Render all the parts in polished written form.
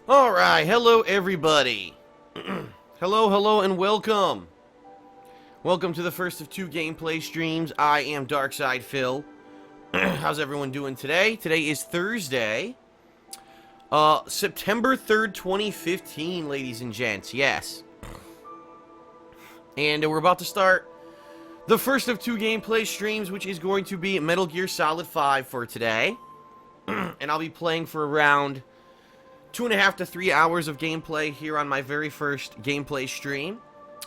Alright, hello everybody. Hello, and welcome. Welcome to the first of two gameplay streams. I am Darkside Phil. How's everyone doing today? Today is Thursday, September 3rd, 2015, ladies and gents. Yes. And we're about to start the first of two gameplay streams, which is going to be Metal Gear Solid 5 for today. And I'll be playing for around 2.5 to 3 hours of gameplay here on my very first gameplay stream.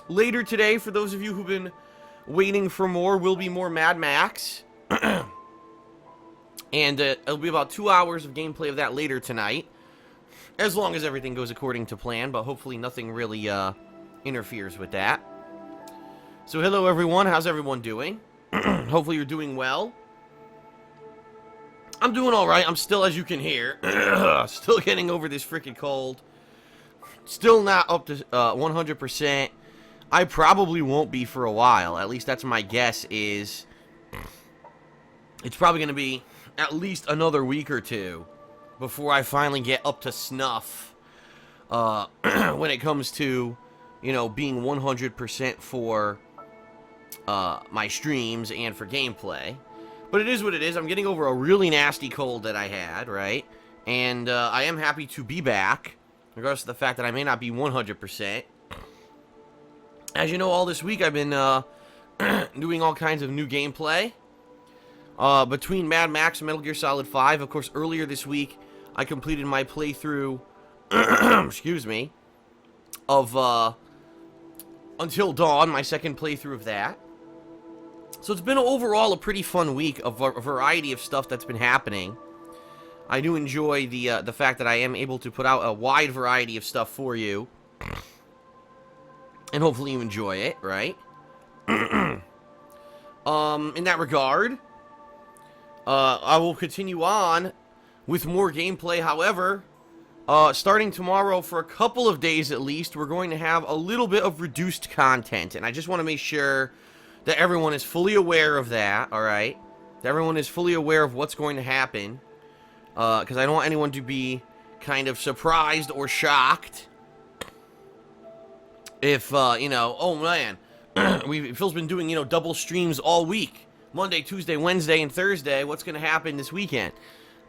Later today, for those of you who've been waiting for more, will be more Mad Max. And it'll be about 2 hours of gameplay of that later tonight. As long as everything goes according to plan, but hopefully nothing really interferes with that. So hello everyone, how's everyone doing? Hopefully you're doing well. I'm doing alright, I'm still, as you can hear, still getting over this freaking cold. Still not up to 100%. I probably won't be for a while, at least that's my guess, is it's probably going to be at least another week or two before I finally get up to snuff when it comes to, you know, being 100% for my streams and for gameplay. But it is what it is. I'm getting over a really nasty cold that I had, right? And I am happy to be back, regardless of the fact that I may not be 100%. As you know, all this week I've been doing all kinds of new gameplay. Between Mad Max and Metal Gear Solid 5, of course, earlier this week, I completed my playthrough, excuse me, of Until Dawn, my second playthrough of that. So it's been overall a pretty fun week of a variety of stuff that's been happening. I do enjoy the fact that I am able to put out a wide variety of stuff for you. And hopefully you enjoy it, right? In that regard, I will continue on with more gameplay. However, starting tomorrow for a couple of days at least, we're going to have a little bit of reduced content. And I just want to make sure that everyone is fully aware of that, alright? That everyone is fully aware of what's going to happen. Because I don't want anyone to be kind of surprised or shocked if, you know, oh man, Phil's been doing, you know, double streams all week. Monday, Tuesday, Wednesday, and Thursday. What's going to happen this weekend?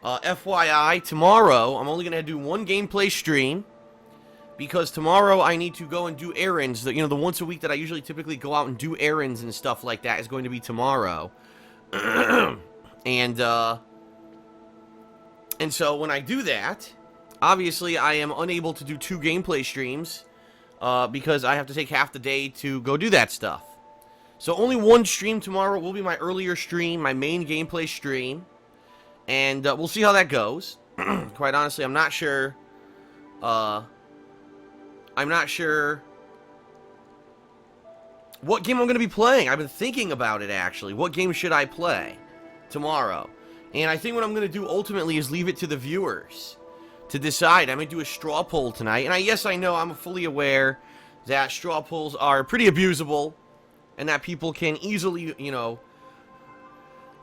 FYI, tomorrow, I'm only going to do one gameplay stream. Because tomorrow I need to go and do errands. You know, the once a week that I usually typically go out and do errands and stuff like that is going to be tomorrow. And so when I do that, obviously I am unable to do two gameplay streams. Because I have to take half the day to go do that stuff. So only one stream tomorrow will be my earlier stream, my main gameplay stream. And we'll see how that goes. Quite honestly, I'm not sure what game I'm going to be playing. I've been thinking about it, actually. What game should I play tomorrow? And I think what I'm going to do ultimately is leave it to the viewers to decide. I'm going to do a straw poll tonight. And yes, I know, I'm fully aware that straw polls are pretty abusable and that people can easily, you know,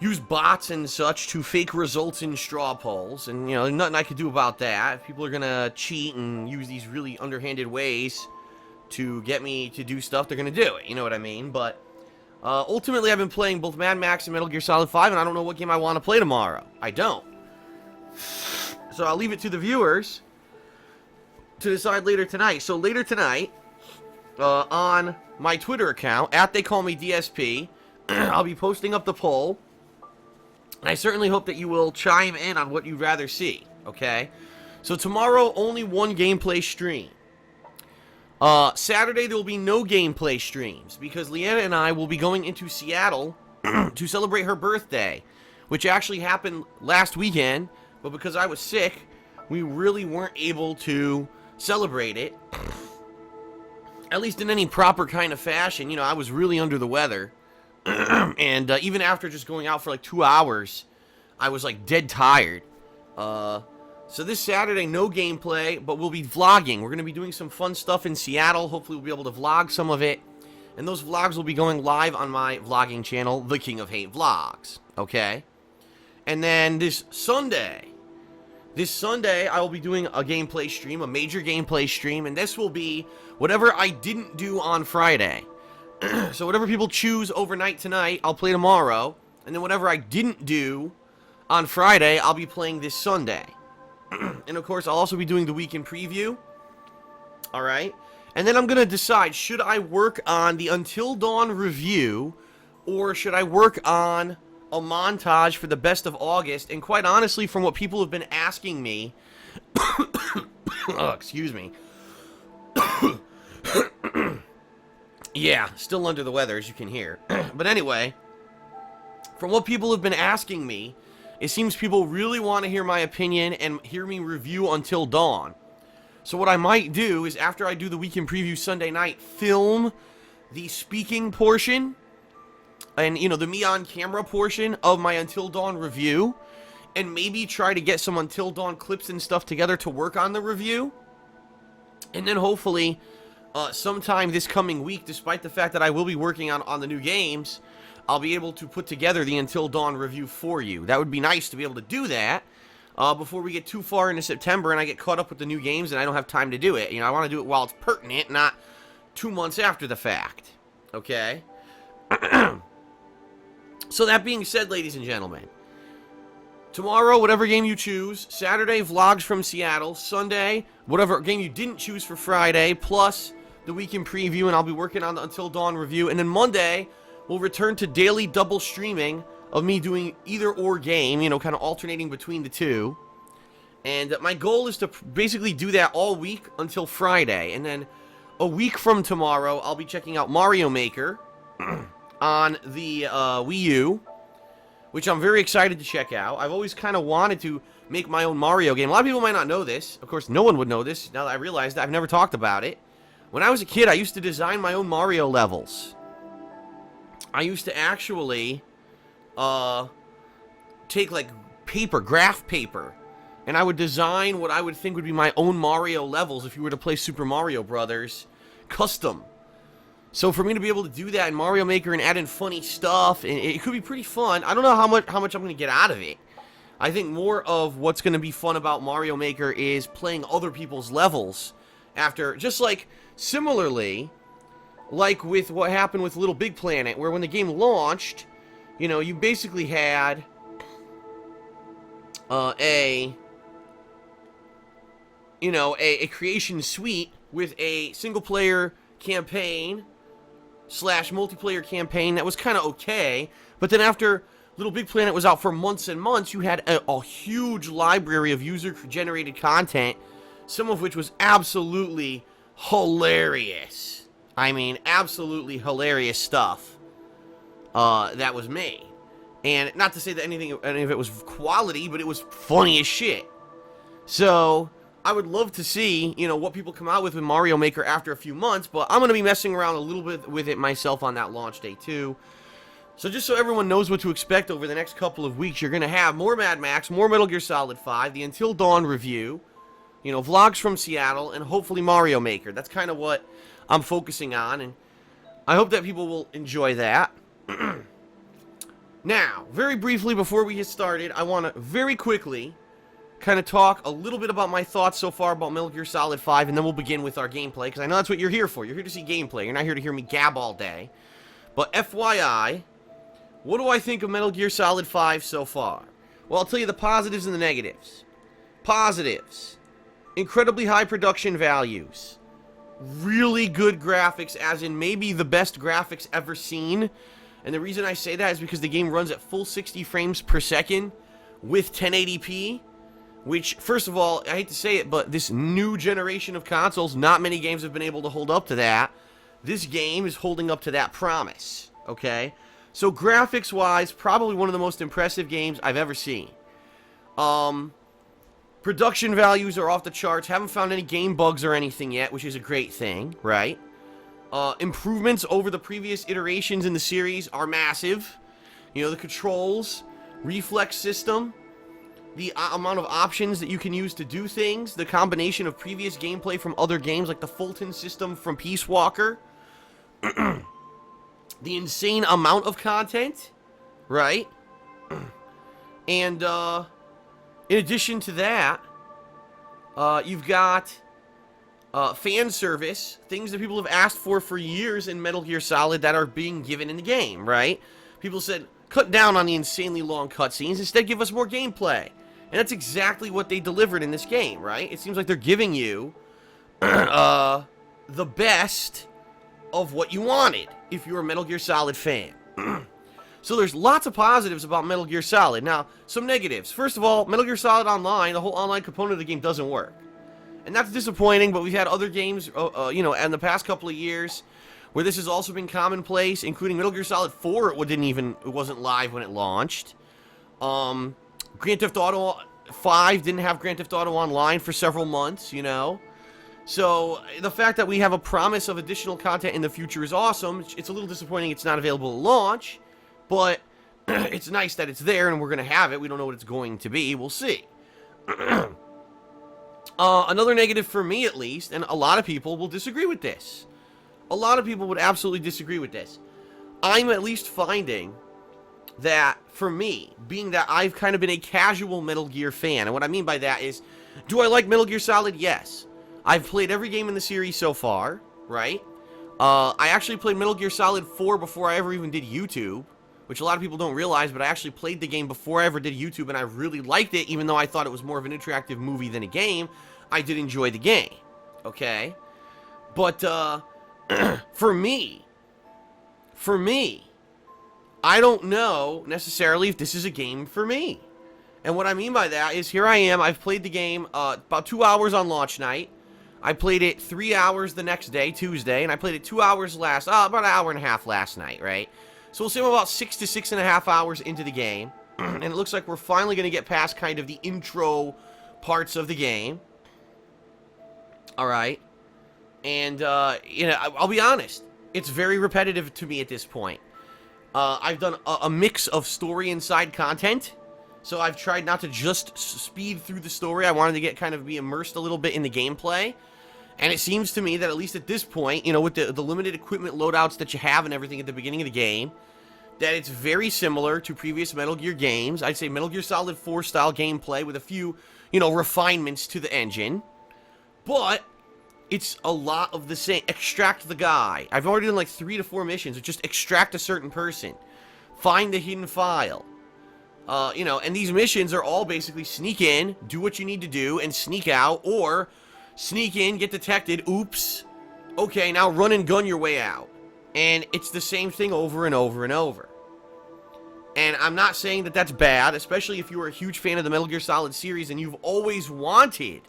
use bots and such to fake results in straw polls. And, you know, nothing I could do about that. If people are going to cheat and use these really underhanded ways to get me to do stuff, they're going to do it. You know what I mean? But ultimately, I've been playing both Mad Max and Metal Gear Solid 5, and I don't know what game I want to play tomorrow. I don't. So I'll leave it to the viewers to decide later tonight. So later tonight, on my Twitter account, @TheyCallMeDSP, I'll be posting up the poll. And I certainly hope that you will chime in on what you'd rather see, okay? So tomorrow, only one gameplay stream. Saturday, there will be no gameplay streams, because Leanna and I will be going into Seattle to celebrate her birthday, which actually happened last weekend, but because I was sick, we really weren't able to celebrate it, at least in any proper kind of fashion. You know, I was really under the weather. And even after just going out for like 2 hours, I was like dead tired. So this Saturday, no gameplay, but we'll be vlogging. We're going to be doing some fun stuff in Seattle. Hopefully we'll be able to vlog some of it. And those vlogs will be going live on my vlogging channel, The King of Hate Vlogs. Okay? And then this Sunday, This Sunday, I will be doing a gameplay stream, a major gameplay stream, and this will be whatever I didn't do on Friday. So whatever people choose overnight tonight, I'll play tomorrow, and then whatever I didn't do on Friday, I'll be playing this Sunday. And of course, I'll also be doing the weekend preview. Alright? And then I'm going to decide, should I work on the Until Dawn review, or should I work on a montage for the best of August? And quite honestly, from what people have been asking me, oh, excuse me. Yeah, still under the weather, as you can hear. But anyway, from what people have been asking me, it seems people really want to hear my opinion and hear me review Until Dawn. So what I might do is, after I do the weekend preview Sunday night, film the speaking portion and, you know, the me on camera portion of my Until Dawn review, and maybe try to get some Until Dawn clips and stuff together to work on the review. And then hopefully, sometime this coming week, despite the fact that I will be working on the new games, I'll be able to put together the Until Dawn review for you. That would be nice to be able to do that before we get too far into September and I get caught up with the new games and I don't have time to do it. You know, I want to do it while it's pertinent, not 2 months after the fact. Okay? So that being said, ladies and gentlemen, tomorrow, whatever game you choose. Saturday, vlogs from Seattle. Sunday, whatever game you didn't choose for Friday, plus the weekend preview, and I'll be working on the Until Dawn review. And then Monday, we'll return to daily double streaming of me doing either or game, you know, kind of alternating between the two. And my goal is to basically do that all week until Friday. And then a week from tomorrow, I'll be checking out Mario Maker on the Wii U, which I'm very excited to check out. I've always kind of wanted to make my own Mario game. A lot of people might not know this. Of course, no one would know this now that I realize that I've never talked about it. When I was a kid, I used to design my own Mario levels. I used to actually take, like, paper, graph paper, and I would design what I would think would be my own Mario levels if you were to play Super Mario Brothers custom. So for me to be able to do that in Mario Maker and add in funny stuff, it could be pretty fun. I don't know how much I'm going to get out of it. I think more of what's going to be fun about Mario Maker is playing other people's levels after, just like, similarly, like with what happened with Little Big Planet, where when the game launched, you know, you basically had a creation suite with a single-player campaign / multiplayer campaign that was kind of okay, but then after Little Big Planet was out for months and months, you had a huge library of user-generated content, some of which was absolutely hilarious. I mean, absolutely hilarious stuff that was made. And not to say that any of it was quality, but it was funny as shit. So I would love to see, you know, what people come out with Mario Maker after a few months, but I'm going to be messing around a little bit with it myself on that launch day too. So just so everyone knows what to expect over the next couple of weeks, you're going to have more Mad Max, more Metal Gear Solid 5, the Until Dawn review, you know, vlogs from Seattle, and hopefully Mario Maker. That's kind of what I'm focusing on, and I hope that people will enjoy that. Now, very briefly before we get started, I want to very quickly kind of talk a little bit about my thoughts so far about Metal Gear Solid 5, and then we'll begin with our gameplay, because I know that's what you're here for. You're here to see gameplay. You're not here to hear me gab all day. But FYI, what do I think of Metal Gear Solid 5 so far? Well, I'll tell you the positives and the negatives. Positives. Incredibly high production values. Really good graphics, as in maybe the best graphics ever seen. And the reason I say that is because the game runs at full 60 frames per second with 1080p. Which, first of all, I hate to say it, but this new generation of consoles, not many games have been able to hold up to that. This game is holding up to that promise, okay? So graphics-wise, probably one of the most impressive games I've ever seen. Production values are off the charts. Haven't found any game bugs or anything yet, which is a great thing, right? Improvements over the previous iterations in the series are massive. You know, the controls, reflex system, the amount of options that you can use to do things, the combination of previous gameplay from other games like the Fulton system from Peace Walker, the insane amount of content, right? And, In addition to that, you've got fan service, things that people have asked for years in Metal Gear Solid that are being given in the game, right? People said, cut down on the insanely long cutscenes, instead give us more gameplay. And that's exactly what they delivered in this game, right? It seems like they're giving you the best of what you wanted if you're a Metal Gear Solid fan. So there's lots of positives about Metal Gear Solid. Now, some negatives. First of all, Metal Gear Solid Online, the whole online component of the game doesn't work. And that's disappointing, but we've had other games, you know, in the past couple of years where this has also been commonplace, including Metal Gear Solid 4. It wasn't live when it launched. Grand Theft Auto 5 didn't have Grand Theft Auto Online for several months, you know. So the fact that we have a promise of additional content in the future is awesome. It's a little disappointing it's not available at launch, but it's nice that it's there and we're going to have it. We don't know what it's going to be. We'll see. Another negative for me, at least, and a lot of people will disagree with this. A lot of people would absolutely disagree with this. I'm at least finding that, for me, being that I've kind of been a casual Metal Gear fan, and what I mean by that is, do I like Metal Gear Solid? Yes. I've played every game in the series so far, right? I actually played Metal Gear Solid 4 before I ever even did YouTube, which a lot of people don't realize, but I actually played the game before I ever did YouTube, and I really liked it, even though I thought it was more of an interactive movie than a game. I did enjoy the game, okay? But, for me, I don't know necessarily if this is a game for me. And what I mean by that is, here I am, I've played the game about 2 hours on launch night. I played it 3 hours the next day, Tuesday, and I played it 2 hours about an hour and a half last night, right? So we'll say I'm about 6 to 6.5 hours into the game, and it looks like we're finally going to get past kind of the intro parts of the game. Alright. And, you know, I'll be honest, it's very repetitive to me at this point. I've done a mix of story and side content, so I've tried not to just speed through the story. I wanted to get kind of be immersed a little bit in the gameplay. And it seems to me that at least at this point, you know, with the limited equipment loadouts that you have and everything at the beginning of the game, that it's very similar to previous Metal Gear games. I'd say Metal Gear Solid 4 style gameplay with a few, you know, refinements to the engine. But it's a lot of the same. Extract the guy. I've already done like 3 to 4 missions. Just extract a certain person. Find the hidden file. You know, and these missions are all basically sneak in, do what you need to do, and sneak out, or sneak in, get detected, oops. Okay, now run and gun your way out. And it's the same thing over and over and over. And I'm not saying that that's bad, especially if you were a huge fan of the Metal Gear Solid series and you've always wanted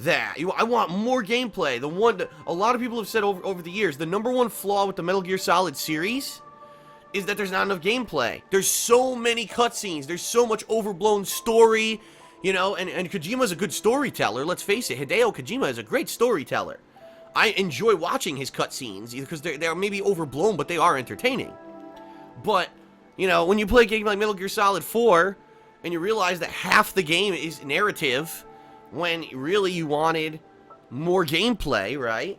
that. I want more gameplay. A lot of people have said over the years, the #1 flaw with the Metal Gear Solid series is that there's not enough gameplay. There's so many cutscenes. There's so much overblown story, you know, and Kojima's a good storyteller. Let's face it, Hideo Kojima is a great storyteller. I enjoy watching his cutscenes because they're maybe overblown, but they are entertaining. But, you know, when you play a game like Metal Gear Solid 4, and you realize that half the game is narrative, when really you wanted more gameplay, right?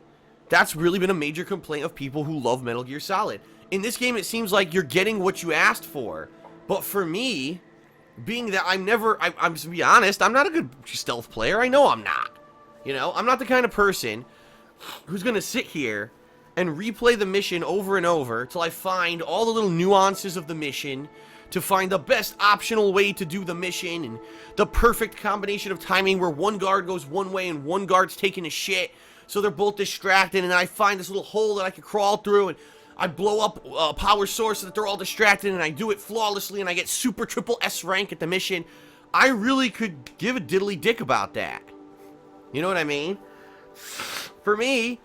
That's really been a major complaint of people who love Metal Gear Solid. In this game, it seems like you're getting what you asked for. But for me, being that I'm to be honest, I'm not a good stealth player. I know I'm not. You know, I'm not the kind of person who's going to sit here and replay the mission over and over till I find all the little nuances of the mission, to find the best optional way to do the mission, and the perfect combination of timing where one guard goes one way and one guard's taking a shit, so they're both distracted, and then I find this little hole that I can crawl through, and I blow up a power source so that they're all distracted, and I do it flawlessly, and I get super triple S rank at the mission. I really could give a diddly dick about that. You know what I mean? For me,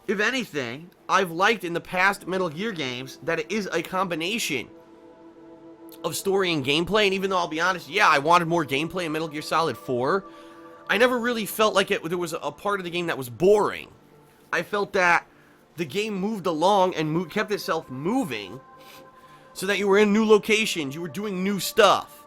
if anything, I've liked in the past Metal Gear games that it is a combination of story and gameplay, and even though I'll be honest, yeah, I wanted more gameplay in Metal Gear Solid 4, I never really felt like there was a part of the game that was boring. I felt that the game moved along and kept itself moving so that you were in new locations, you were doing new stuff.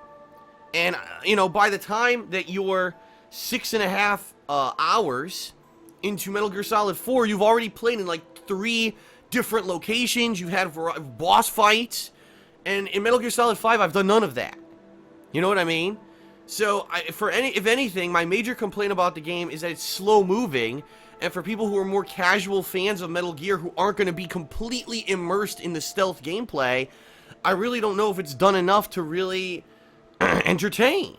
And, you know, by the time that you're 6.5 hours into Metal Gear Solid 4, you've already played in like 3 different locations, you've had boss fights, and in Metal Gear Solid 5, I've done none of that. You know what I mean? So, if anything, my major complaint about the game is that it's slow moving, and for people who are more casual fans of Metal Gear who aren't going to be completely immersed in the stealth gameplay, I really don't know if it's done enough to really entertain.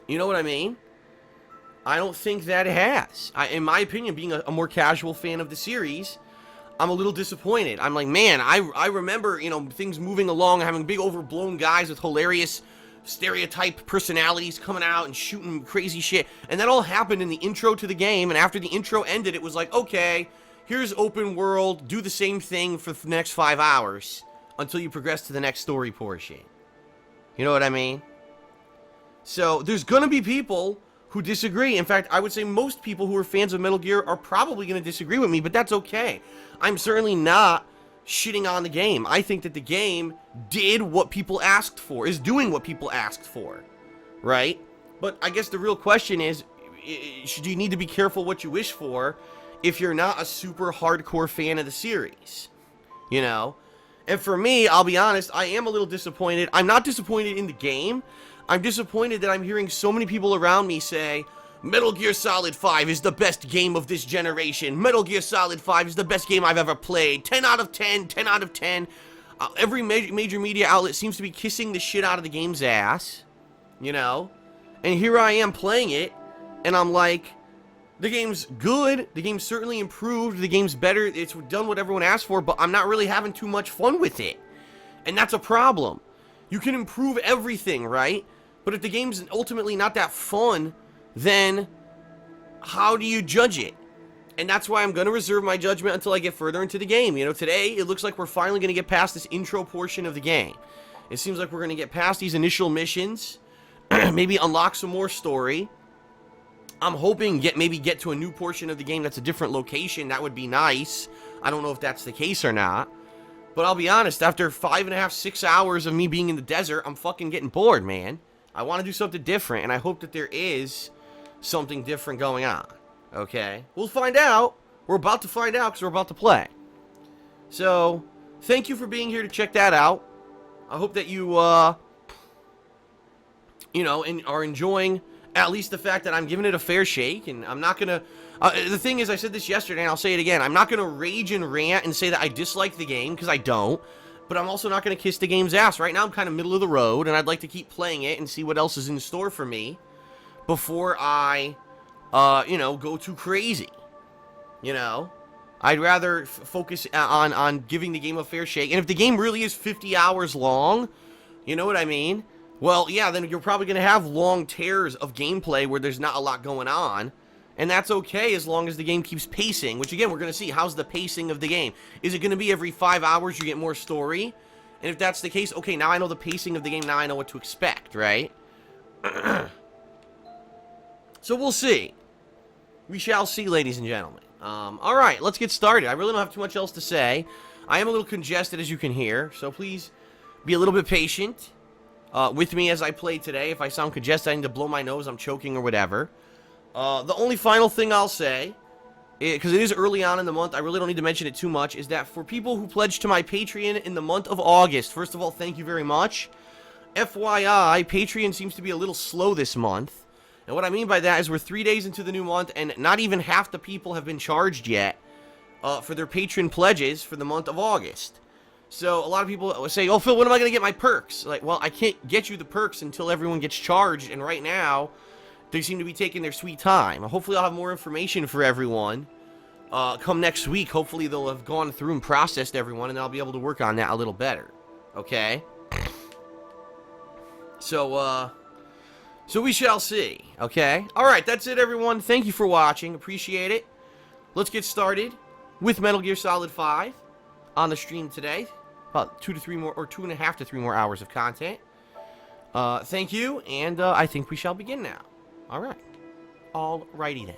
You know what I mean? I don't think that it has. In my opinion, being a more casual fan of the series, I'm a little disappointed. I'm like, man, I remember, things moving along, having big overblown guys with hilarious stereotype personalities coming out and shooting crazy shit. And that all happened in the intro to the game, and after the intro ended, it was like, okay, here's open world, do the same thing for the next 5 hours until you progress to the next story portion. You know what I mean? So, there's gonna be people who disagree. In fact, I would say most people who are fans of Metal Gear are probably going to disagree with me, but that's okay. I'm certainly not shitting on the game. I think that the game did what people asked for, is doing what people asked for, right? But I guess the real question is, do you need to be careful what you wish for if you're not a super hardcore fan of the series? You know? And for me, I'll be honest, I am a little disappointed. I'm not disappointed in the game. I'm disappointed that I'm hearing so many people around me say, Metal Gear Solid 5 is the best game of this generation. Metal Gear Solid 5 is the best game I've ever played. 10 out of 10, 10 out of 10. Every major media outlet seems to be kissing the shit out of the game's ass, you know? And here I am playing it, and I'm like, the game's good, the game's certainly improved, the game's better, it's done what everyone asked for, but I'm not really having too much fun with it. And that's a problem. You can improve everything, right? But if the game's ultimately not that fun, then how do you judge it? And that's why I'm going to reserve my judgment until I get further into the game. You know, today, it looks like we're finally going to get past this intro portion of the game. It seems like we're going to get past these initial missions, maybe unlock some more story. I'm hoping maybe get to a new portion of the game that's a different location. That would be nice. I don't know if that's the case or not. But I'll be honest, after 5.5, 6 hours of me being in the desert, I'm fucking getting bored, man. I want to do something different, and I hope that there is something different going on. Okay? We'll find out. We're about to find out because we're about to play. So, thank you for being here to check that out. I hope that you, and are enjoying at least the fact that I'm giving it a fair shake, and I'm not gonna... the thing is, I said this yesterday, and I'll say it again. I'm not gonna rage and rant and say that I dislike the game, because I don't. But I'm also not gonna kiss the game's ass. Right now, I'm kind of middle of the road, and I'd like to keep playing it and see what else is in store for me before I, go too crazy. You know? I'd rather focus on giving the game a fair shake. And if the game really is 50 hours long, you know what I mean? Well, yeah, then you're probably going to have long tears of gameplay where there's not a lot going on. And that's okay as long as the game keeps pacing, which again, we're going to see. How's the pacing of the game? Is it going to be every 5 hours you get more story? And if that's the case, okay, now I know the pacing of the game. Now I know what to expect, right? So we'll see. We shall see, ladies and gentlemen. All right, let's get started. I really don't have too much else to say. I am a little congested, as you can hear, so please be a little bit patient with me as I play today. If I sound congested, I need to blow my nose, I'm choking or whatever. The only final thing I'll say, because it is early on in the month, I really don't need to mention it too much, is that for people who pledged to my Patreon in the month of August, first of all, thank you very much. FYI, Patreon seems to be a little slow this month. And what I mean by that is we're 3 days into the new month, and not even half the people have been charged yet for their patron pledges for the month of August. So a lot of people say, oh, Phil, when am I going to get my perks? Like, well, I can't get you the perks until everyone gets charged, and right now, they seem to be taking their sweet time. Hopefully I'll have more information for everyone come next week. Hopefully they'll have gone through and processed everyone, and I'll be able to work on that a little better. Okay? So we shall see, okay? Alright, that's it, everyone. Thank you for watching. Appreciate it. Let's get started with Metal Gear Solid 5 on the stream today. About 2 to 3 more, or 2.5 to 3 more hours of content. Thank you, and I think we shall begin now. Alright. Alrighty then.